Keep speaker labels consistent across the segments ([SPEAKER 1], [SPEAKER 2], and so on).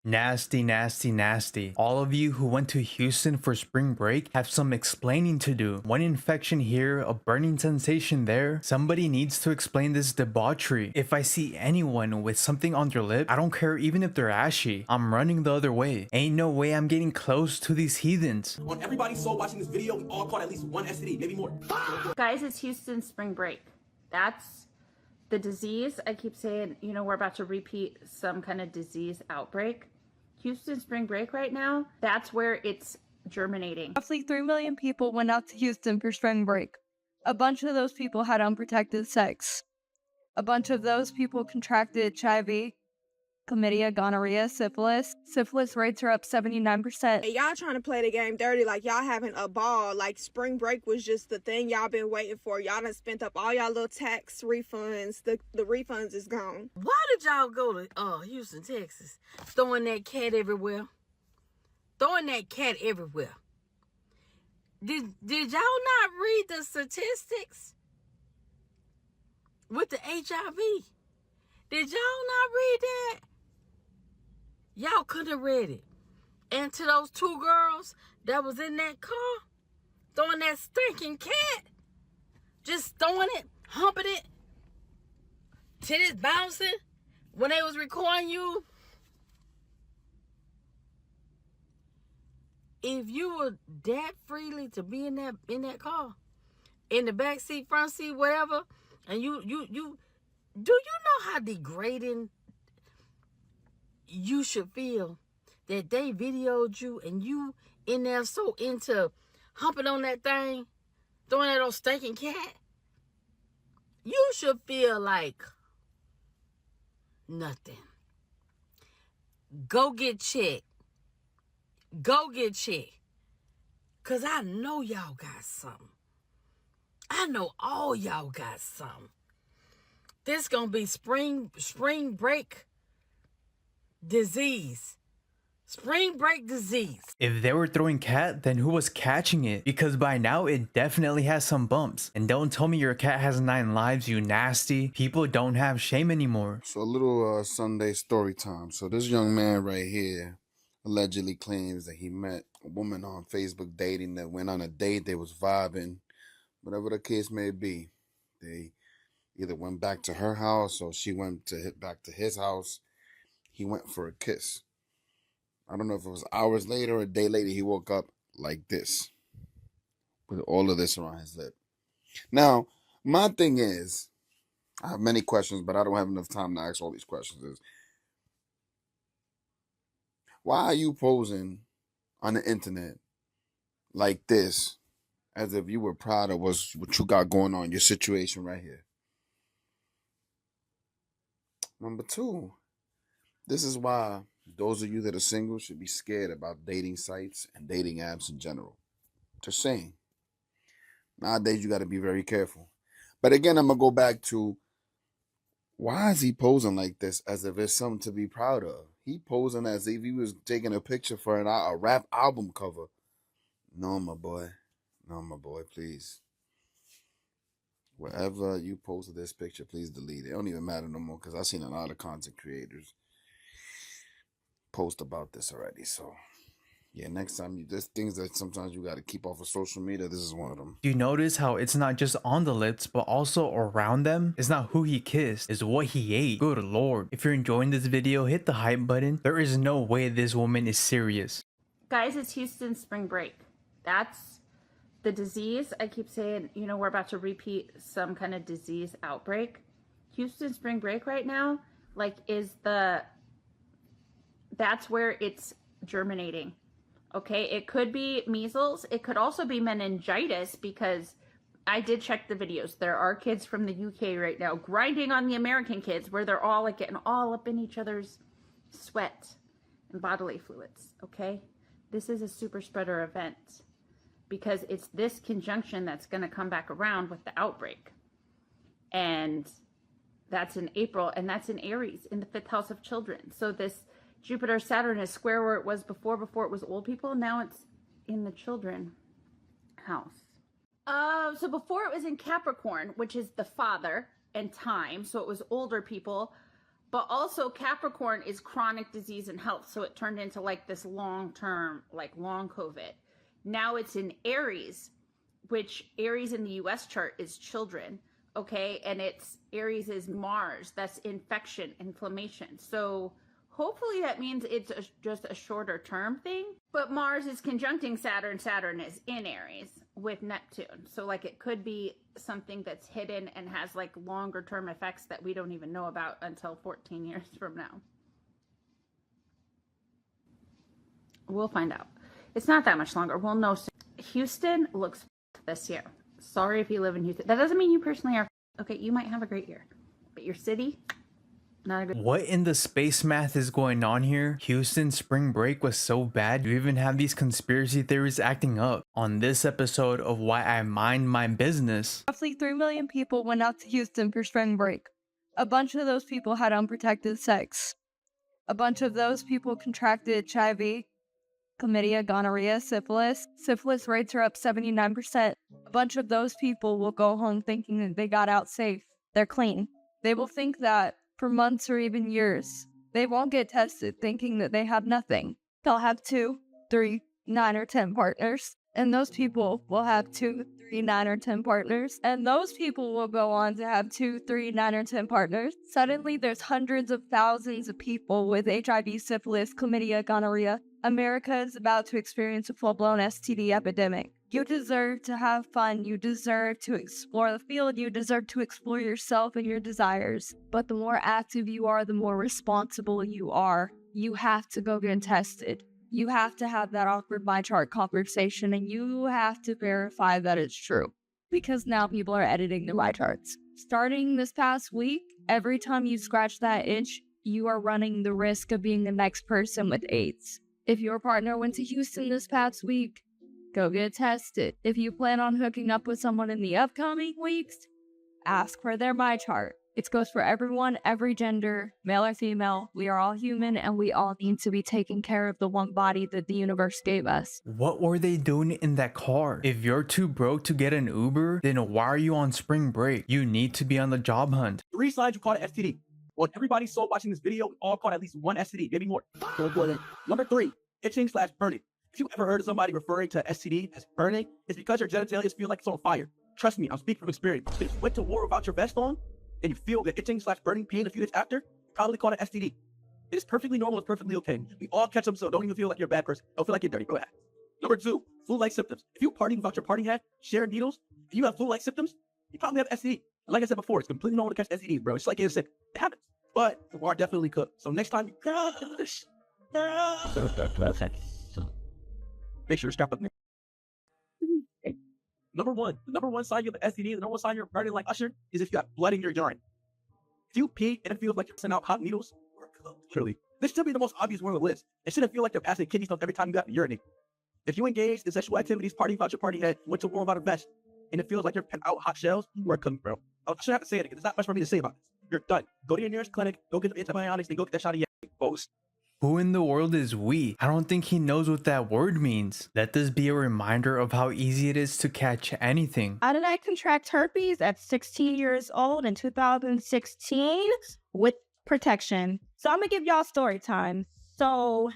[SPEAKER 1] Nasty, nasty, nasty. All of you who went to Houston for spring break have some explaining to do. One infection here, a burning sensation there. Somebody needs to explain this debauchery. If I see anyone with something on their lip, I don't care even if they're ashy. I'm running the other way. Ain't no way I'm getting close to these heathens.
[SPEAKER 2] On everybody's soul watching this video, we all caught at least one STD, maybe more.
[SPEAKER 3] Guys, it's Houston spring break. That's the disease. I keep saying, you know, we're about to repeat some kind of disease outbreak. Houston spring break right now, that's where it's germinating.
[SPEAKER 4] Roughly 3 million people went out to Houston for spring break. A bunch of those people had unprotected sex. A bunch of those people contracted HIV, chlamydia, gonorrhea, syphilis. Syphilis rates are up 79%.
[SPEAKER 5] Y'all trying to play the game dirty like y'all having a ball. Like spring break was just the thing y'all been waiting for. Y'all done spent up all y'all little tax refunds. The refunds is gone.
[SPEAKER 6] Why did y'all go to Houston, Texas? Throwing that cat everywhere. Throwing that cat everywhere. Did y'all not read the statistics with the HIV? Did y'all not read that? Y'all could have read it. And to those two girls that was in that car, throwing that stinking cat, just throwing it, humping it, titties bouncing when they was recording you. If you were that freely to be in that car, in the back seat, front seat, whatever, and you do you know how degrading you should feel that they videoed you and you in there so into humping on that thing, throwing that old stinking cat? You should feel like nothing. Go get checked. Go get checked. Because I know y'all got something. I know all y'all got something. This gonna be spring break disease. Spring break disease.
[SPEAKER 1] If they were throwing cat, then who was catching it? Because by now it definitely has some bumps. And don't tell me your cat has 9 lives, you nasty. People don't have shame anymore.
[SPEAKER 7] So a little Sunday story time. So this young man right here allegedly claims that he met a woman on Facebook dating, that went on a date, they was vibing, whatever the case may be. They either went back to her house or she went back to his house. He went for a kiss. I don't know if it was hours later or a day later, he woke up like this, with all of this around his lip. Now, my thing is, I have many questions, but I don't have enough time to ask all these questions. Is why are you posing on the internet like this, as if you were proud of what you got going on, your situation right here? Number 2, this is why those of you that are single should be scared about dating sites and dating apps in general. Just saying. Nowadays, you got to be very careful. But again, I'm going to go back to, why is he posing like this as if it's something to be proud of? He posing as if he was taking a picture for a rap album cover. No, my boy. No, my boy, please. Wherever you posted this picture, please delete it. It don't even matter no more, because I've seen a lot of content creators post about this already. So yeah, next time, there's things that sometimes you got to keep off of social media. This is one of them.
[SPEAKER 1] Do you notice how it's not just on the lips, but also around them? It's not who he kissed, it's what he ate. Good lord. If you're enjoying this video, hit the hype button. There is no way this woman is serious.
[SPEAKER 3] Guys, it's Houston spring break. That's the disease. I keep saying, you know, we're about to repeat some kind of disease outbreak. Houston spring break right now, like, that's where it's germinating. Okay, it could be measles. It could also be meningitis, because I did check the videos. There are kids from the UK right now grinding on the American kids, where they're all like getting all up in each other's sweat and bodily fluids. Okay, this is a super spreader event, because it's this conjunction that's going to come back around with the outbreak. And that's in April, and that's in Aries, in the 5th house of children. So this Jupiter, Saturn is square where it was before it was old people. Now it's in the children house. So before it was in Capricorn, which is the father and time. So it was older people. But also Capricorn is chronic disease and health. So it turned into like this long-term, like long COVID. Now it's in Aries, which Aries in the US chart is children. Okay. And it's Aries is Mars. That's infection, inflammation. So hopefully that means it's just a shorter term thing. But Mars is conjuncting Saturn. Saturn is in Aries with Neptune. So like it could be something that's hidden and has like longer term effects that we don't even know about until 14 years from now. We'll find out. It's not that much longer. We'll know soon. Houston looks this year. Sorry if you live in Houston. That doesn't mean you personally are. Okay, you might have a great year. But your city, not a good.
[SPEAKER 1] What in the space math is going on here? Houston spring break was so bad, you even have these conspiracy theories acting up. On this episode of Why I Mind My Business.
[SPEAKER 4] Roughly 3 million people went out to Houston for spring break. A bunch of those people had unprotected sex. A bunch of those people contracted HIV, chlamydia, gonorrhea, syphilis. Syphilis rates are up 79%. A bunch of those people will go home thinking that they got out safe. They're clean. They will think that for months or even years. They won't get tested thinking that they have nothing. They'll have 2, 3, 9, or 10 partners. And those people will have 2, 3, 9, or 10 partners. And those people will go on to have 2, 3, 9, or 10 partners. Suddenly, there's hundreds of thousands of people with HIV, syphilis, chlamydia, gonorrhea. America is about to experience a full-blown STD epidemic. You deserve to have fun. You deserve to explore the field. You deserve to explore yourself and your desires. But the more active you are, the more responsible you are. You have to go get tested. You have to have that awkward my chart conversation, and you have to verify that it's true. Because now people are editing the my charts. Starting this past week, every time you scratch that itch, you are running the risk of being the next person with AIDS. If your partner went to Houston this past week, go get tested. If you plan on hooking up with someone in the upcoming weeks, ask for their my chart. It goes for everyone, every gender, male or female. We are all human, and we all need to be taking care of the one body that the universe gave us.
[SPEAKER 1] What were they doing in that car? If you're too broke to get an Uber, then why are you on spring break? You need to be on the job hunt.
[SPEAKER 2] 3 signs you caught an STD. Well, everybody saw watching this video, we all caught at least one STD, maybe more. Number 3, itching/burning. If you ever heard of somebody referring to STD as burning, it's because your genitalia feel like it's on fire. Trust me, I'm speaking from experience. If you went to war without your vest on, and you feel the itching/burning pain a few days after, you probably caught an STD. It is perfectly normal, it's perfectly okay. We all catch them, so don't even feel like you're a bad person. Don't feel like you're dirty, go ahead. Number 2, flu-like symptoms. If you partying without your party hat, sharing needles, if you have flu-like symptoms, you probably have STD. And like I said before, it's completely normal to catch STDs, bro. It's like getting sick. It happens. But the bar definitely cooked. So next time you make sure to strap up. Number 1, the number 1 sign you have an STD, the number 1 sign you're burning like Usher is if you have blood in your urine. If you pee and it feels like you're sending out hot needles, surely this should be the most obvious one on the list. It shouldn't feel like they're passing kidney stones every time you got to urinate. If you engaged in sexual activities, partying without your party hat, went to war without a vest, and it feels like you're putting out hot shells, you are cooking, bro. I shouldn't have to say it again. There's not much for me to say about this. You're done. Go to your nearest clinic, go get the antibiotics, then go get that shot of boast.
[SPEAKER 1] Who in the world is we? I don't think he knows what that word means. Let this be a reminder of how easy it is to catch anything.
[SPEAKER 8] How did I contract herpes at 16 years old in 2016 with protection? So I'm going to give y'all story time. So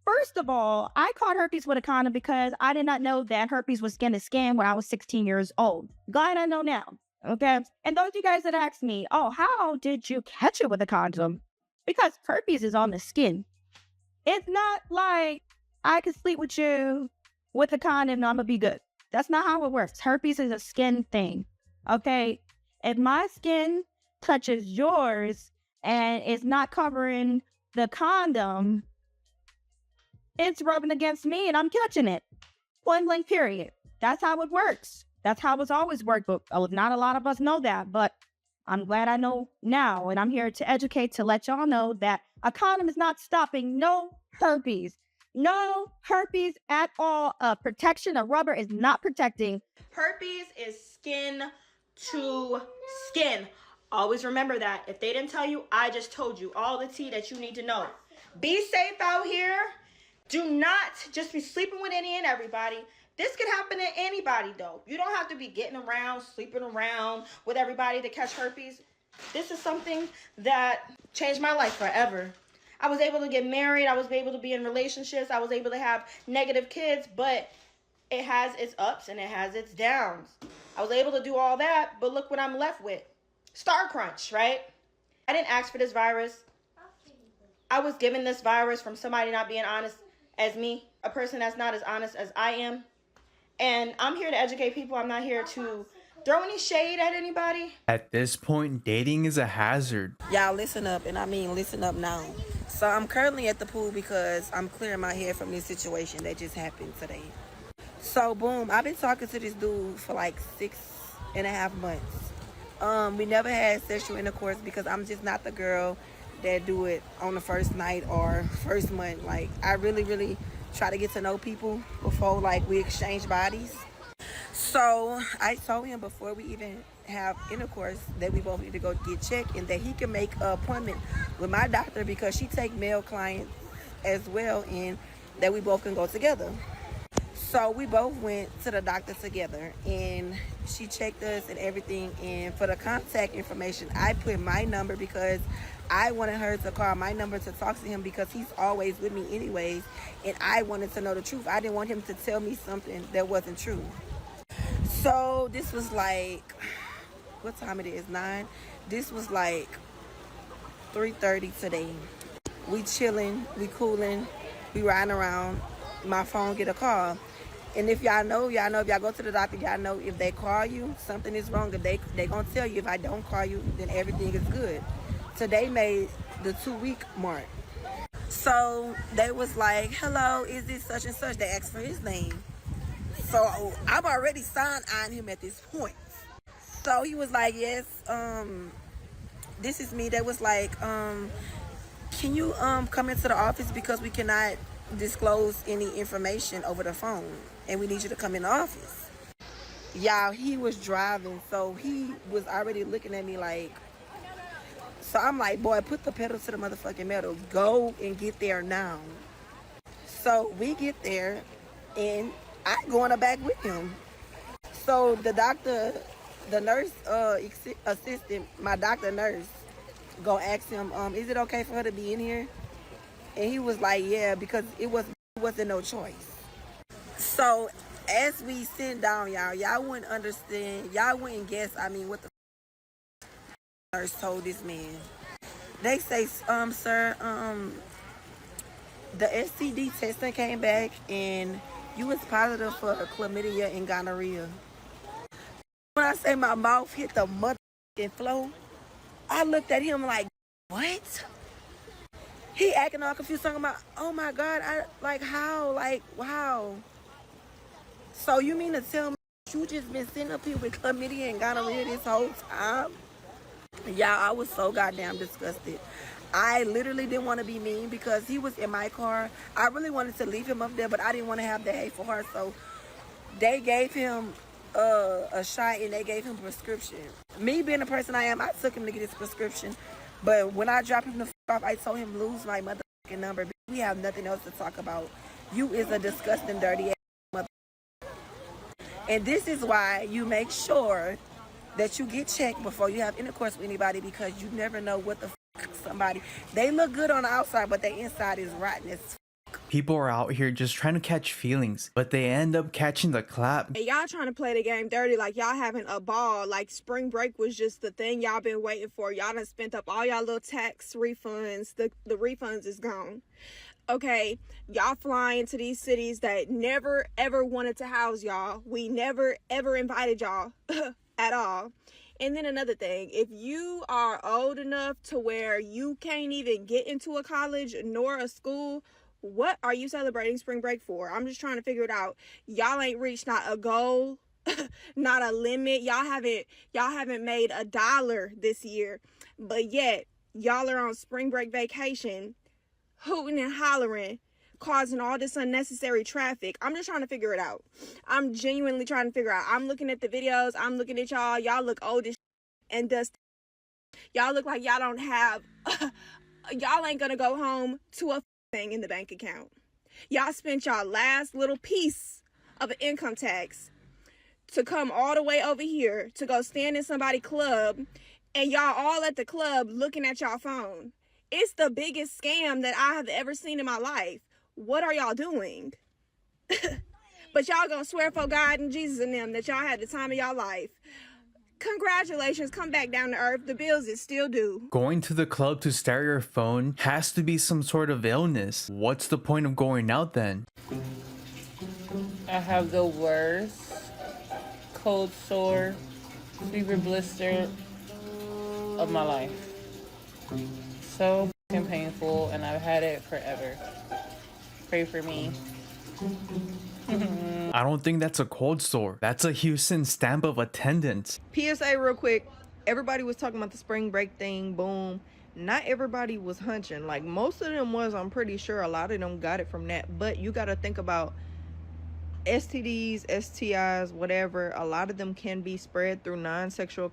[SPEAKER 8] first of all, I caught herpes with a condom because I did not know that herpes was skin to skin when I was 16 years old. Glad I know now. Okay. And those of you guys that asked me, oh, how did you catch it with a condom? Because herpes is on the skin. It's not like I can sleep with you with a condom and I'm going to be good. That's not how it works. Herpes is a skin thing. Okay. If my skin touches yours and it's not covering the condom, it's rubbing against me and I'm catching it. Point blank period. That's how it works. That's how it's always worked. But not a lot of us know that. But I'm glad I know now, and I'm here to educate, to let y'all know that a condom is not stopping no herpes. No herpes at all. Protection of rubber is not protecting. Herpes is skin to skin. Always remember that. If they didn't tell you, I just told you all the tea that you need to know. Be safe out here. Do not just be sleeping with any and everybody. This could happen to anybody, though. You don't have to be getting around, sleeping around with everybody to catch herpes. This is something that changed my life forever. I was able to get married. I was able to be in relationships. I was able to have negative kids, but it has its ups and it has its downs. I was able to do all that, but look what I'm left with. Star crunch, right? I didn't ask for this virus. I was given this virus from somebody not being honest as me, a person that's not as honest as I am. And I'm here to educate people. I'm not here to throw any shade at anybody.
[SPEAKER 1] At this point, dating is a hazard.
[SPEAKER 9] Y'all listen up, and I mean listen up now. So I'm currently at the pool because I'm clearing my head from this situation that just happened today. So boom, I've been talking to this dude for like 6.5 months. We never had sexual intercourse because I'm just not the girl that do it on the first night or first month. Like, I really try to get to know people before like we exchange bodies. So I told him before we even have intercourse that we both need to go get checked and that he can make an appointment with my doctor because she take male clients as well, and that we both can go together. So we both went to the doctor together and she checked us and everything. And for the contact information, I put my number because I wanted her to call my number to talk to him because he's always with me anyways. And I wanted to know the truth. I didn't want him to tell me something that wasn't true. So this was like, what time it is, 9? This was like 3:30 today. We chilling, we cooling, we riding around. My phone get a call. And if y'all know, if y'all go to the doctor, y'all know if they call you, something is wrong. If they gonna tell you, if I don't call you, then everything is good. Today made the 2-week mark. So they was like, hello, is this such and such? They asked for his name. So I'm already signed on him at this point. So he was like, yes, this is me. They was like, can you come into the office because we cannot disclose any information over the phone and we need you to come in the office. Y'all, he was driving, so he was already looking at me like, so I'm like, boy, put the pedal to the motherfucking metal. Go and get there now. So we get there and I go in the back with him. So the doctor, the nurse assistant, my doctor nurse, go ask him, is it okay for her to be in here? And he was like, yeah, because it wasn't no choice. So as we sit down, y'all wouldn't understand, y'all wouldn't guess, what the nurse told this man. They say, sir, the STD testing came back and you was positive for chlamydia and gonorrhea. When I say my mouth hit the motherfucking floor, I looked at him like, what? He acting all confused, talking about, oh my God, how? Like, wow. So you mean to tell me you just been sitting up here with chlamydia and gonorrhea this whole time? Y'all, I was so goddamn disgusted. I literally didn't want to be mean because he was in my car. I really wanted to leave him up there, but I didn't want to have the hateful heart. So they gave him a shot and they gave him a prescription. Me being the person I am, I took him to get his prescription. But when I dropped him the off, I told him lose my motherfucking number. We have nothing else to talk about. You is a disgusting, dirty ass mother. And this is why you make sure that you get checked before you have intercourse with anybody, because you never know what the somebody. They look good on the outside, but their inside is rotten as
[SPEAKER 1] People are out here just trying to catch feelings, but they end up catching the clap.
[SPEAKER 5] And y'all trying to play the game dirty like y'all having a ball. Like spring break was just the thing y'all been waiting for. Y'all done spent up all y'all little tax refunds. The refunds is gone. Okay, y'all flying to these cities that never ever wanted to house y'all. We never ever invited y'all at all. And then another thing, if you are old enough to where you can't even get into a college nor a school, what are you celebrating spring break for? I'm just trying to figure it out. Y'all ain't reached not a goal, not a limit. Y'all haven't made $1 this year, but yet y'all are on spring break vacation, hooting and hollering, causing all this unnecessary traffic. I'm just trying to figure it out. I'm genuinely trying to figure out. I'm looking at the videos. I'm looking at y'all. Y'all look old as and dusty. Y'all look like y'all don't have, y'all ain't gonna go home to a thing in the bank account. Y'all spent y'all last little piece of an income tax to come all the way over here to go stand in somebody's club and y'all all at the club looking at y'all phone. It's the biggest scam that I have ever seen in my life. What are y'all doing? But y'all gonna swear for God and Jesus and them that y'all had the time of y'all life. Congratulations, come back down to earth. The bills is still due.
[SPEAKER 1] Going to the club to stare at your phone has to be some sort of illness. What's the point of going out then?
[SPEAKER 6] I have the worst cold sore, fever blister of my life. So fucking painful, and I've had it forever. Pray for me.
[SPEAKER 1] I don't think that's a cold sore. That's a Houston stamp of attendance.
[SPEAKER 10] PSA real quick. Everybody was talking about the spring break thing. Boom. Not everybody was hunching. Like most of them was, I'm pretty sure a lot of them got it from that. But you got to think about STDs, STIs, whatever. A lot of them can be spread through non-sexual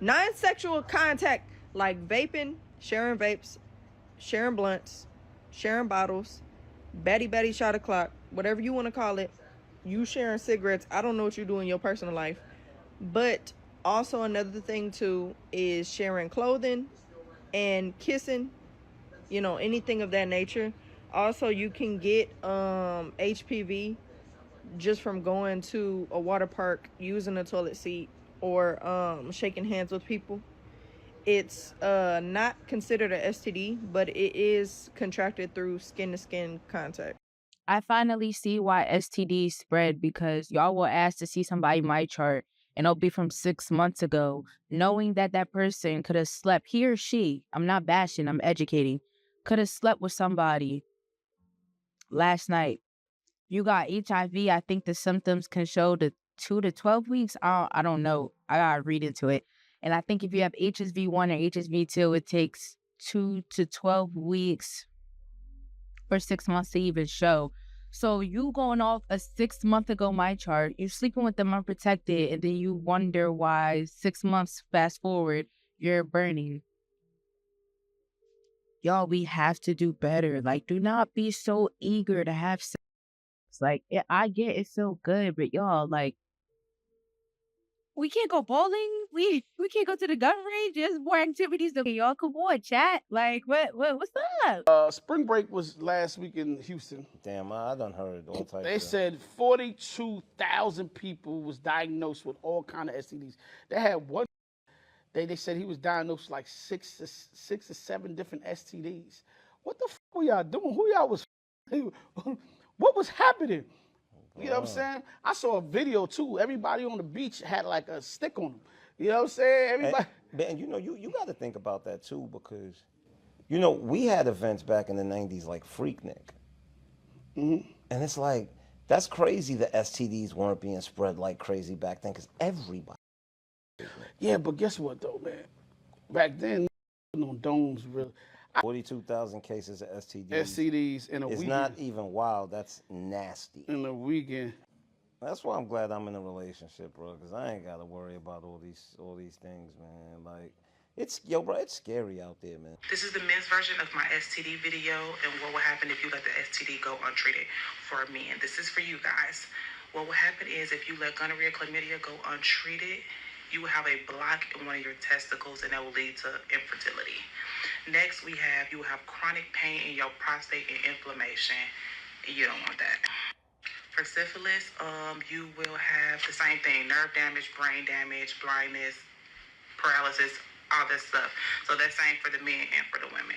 [SPEAKER 10] non-sexual contact, like vaping, sharing vapes, sharing blunts, sharing bottles, Betty shot o'clock, whatever you want to call it. You sharing cigarettes. I don't know what you do in your personal life. But also another thing too is sharing clothing and kissing, anything of that nature. Also, you can get HPV just from going to a water park, using a toilet seat, or shaking hands with people. It's not considered a STD, but it is contracted through skin-to-skin contact.
[SPEAKER 11] I finally see why STDs spread, because y'all will ask to see somebody my chart and it'll be from 6 months ago, knowing that that person could have slept, he or she, I'm not bashing, I'm educating, could have slept with somebody last night. You got HIV, I think the symptoms can show to 2 to 12 weeks. I don't know. I gotta read into it. And I think if you have HSV1 or HSV2, it takes 2 to 12 weeks for 6 months to even show. So you going off a 6 month ago my chart, you sleeping with them unprotected, and then you wonder why 6 months fast forward, you're burning. Y'all, we have to do better. Like, do not be so eager to have sex. Like, I get it so good, but y'all, like, we can't go bowling. We can't go to the gun range. There's more activities than y'all. Come on, chat. Like, what's up?
[SPEAKER 2] Spring break was last week in Houston.
[SPEAKER 12] Damn, I done heard all types.
[SPEAKER 2] They said 42,000 people was diagnosed with all kind of STDs. They had one. They said he was diagnosed with like six or seven different STDs. What the fuck were y'all doing? Who y'all was? What was happening? You know what I'm saying? I saw a video too. Everybody on the beach had like a stick on them. You know what I'm saying? Everybody.
[SPEAKER 12] And you got to think about that too, because, we had events back in the 90s like Freaknik.
[SPEAKER 2] Mm-hmm.
[SPEAKER 12] And it's like, that's crazy that STDs weren't being spread like crazy back then, because everybody.
[SPEAKER 2] Yeah, but guess what though, man? Back then, no domes really.
[SPEAKER 12] 42,000 cases of STDs.
[SPEAKER 2] STDs in a weekend.
[SPEAKER 12] It's not even wild. That's nasty.
[SPEAKER 2] In a weekend.
[SPEAKER 12] That's why I'm glad I'm in a relationship, bro, because I ain't got to worry about all these things, man. Like, it's scary out there, man.
[SPEAKER 13] This is the men's version of my STD video and what will happen if you let the STD go untreated for men. This is for you guys. What will happen is if you let gonorrhea, chlamydia go untreated, you will have a block in one of your testicles, and that will lead to infertility. Next, you will have chronic pain in your prostate and inflammation. You don't want that. For syphilis, you will have the same thing: nerve damage, brain damage, blindness, paralysis, all that stuff. So that's same for the men and for the women.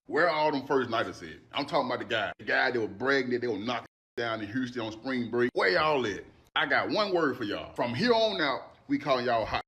[SPEAKER 14] Where all them first nighters at? I'm talking about the guy that was bragging that they were knocking down in Houston on spring break. Where y'all at? I got one word for y'all. From here on out, we call y'all hot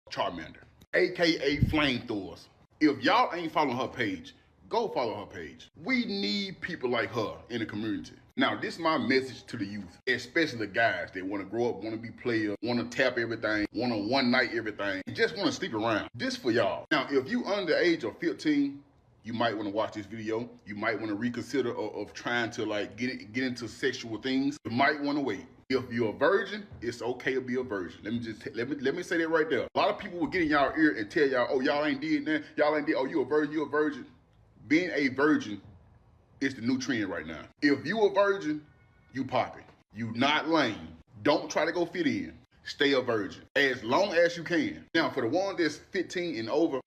[SPEAKER 14] Charmander, aka flamethrowers. If y'all ain't following her page, go follow her page. We need people like her in the community. Now, this is my message to the youth, especially the guys that want to grow up, want to be players, want to tap everything, want to one night everything, and just want to stick around. This for y'all. Now, if you under the age of 15, you might want to watch this video. You might want to reconsider of trying to like get into sexual things. You might want to wait. If you're a virgin, it's okay to be a virgin. Let me say that right there. A lot of people will get in y'all ear and tell y'all, oh, y'all ain't did that. Y'all ain't did. Oh, you a virgin. Being a virgin is the new trend right now. If you a virgin, you popping. You not lame. Don't try to go fit in. stay a virgin as long as you can. Now, for the one that's 15 and over,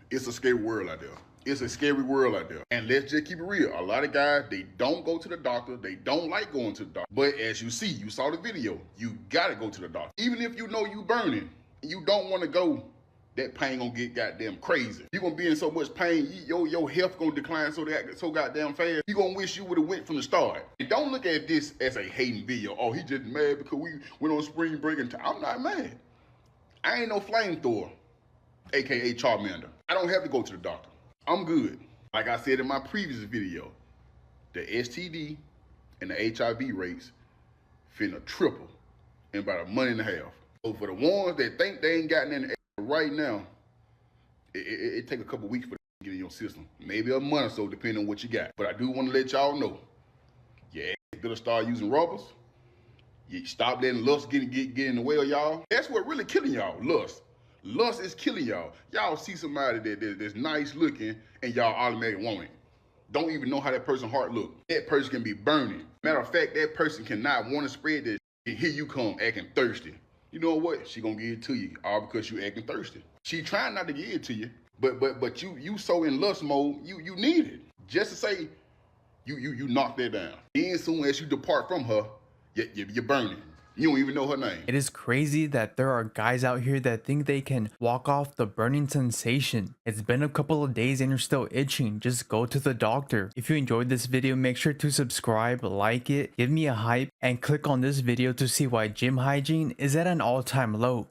[SPEAKER 14] it's a scary world out there. It's a scary world out there. And let's just keep it real. A lot of guys, they don't go to the doctor. They don't like going to the doctor. But as you see, you saw the video, you gotta go to the doctor. Even if you know you burning, you don't wanna go, that pain gonna get goddamn crazy. You gonna be in so much pain, your health gonna decline so goddamn fast. You gonna wish you would've went from the start. And don't look at this as a hating video. Oh, he just mad because we went on spring break and I'm not mad. I ain't no flamethrower, AKA Charmander. I don't have to go to the doctor. I'm good. Like I said in my previous video, the STD and the HIV rates finna triple in about a month and a half. So for the ones that think they ain't gotten in right now, it take a couple weeks for them to get in your system. Maybe a month or so, depending on what you got. But I do want to let y'all know, yeah, you better start using rubbers. You stop letting lust get in the way of y'all. That's what really killing y'all, lust. Lust is killing y'all. Y'all see somebody that's nice looking and y'all automatically want it. Don't even know how that person's heart look. That person can be burning. Matter of fact, that person cannot want to spread this. And here you come acting thirsty. You know what? She gonna give it to you all because you acting thirsty. She trying not to give it to you, but you so in lust mode, you need it. Just to say, you knock that down. Then soon as you depart from her, you're burning. You don't even know her name.
[SPEAKER 1] It is crazy that there are guys out here that think they can walk off the burning sensation. It's been a couple of days and you're still itching. Just go to the doctor. If you enjoyed this video, make sure to subscribe, like it, give me a hype, and click on this video to see why gym hygiene is at an all-time low.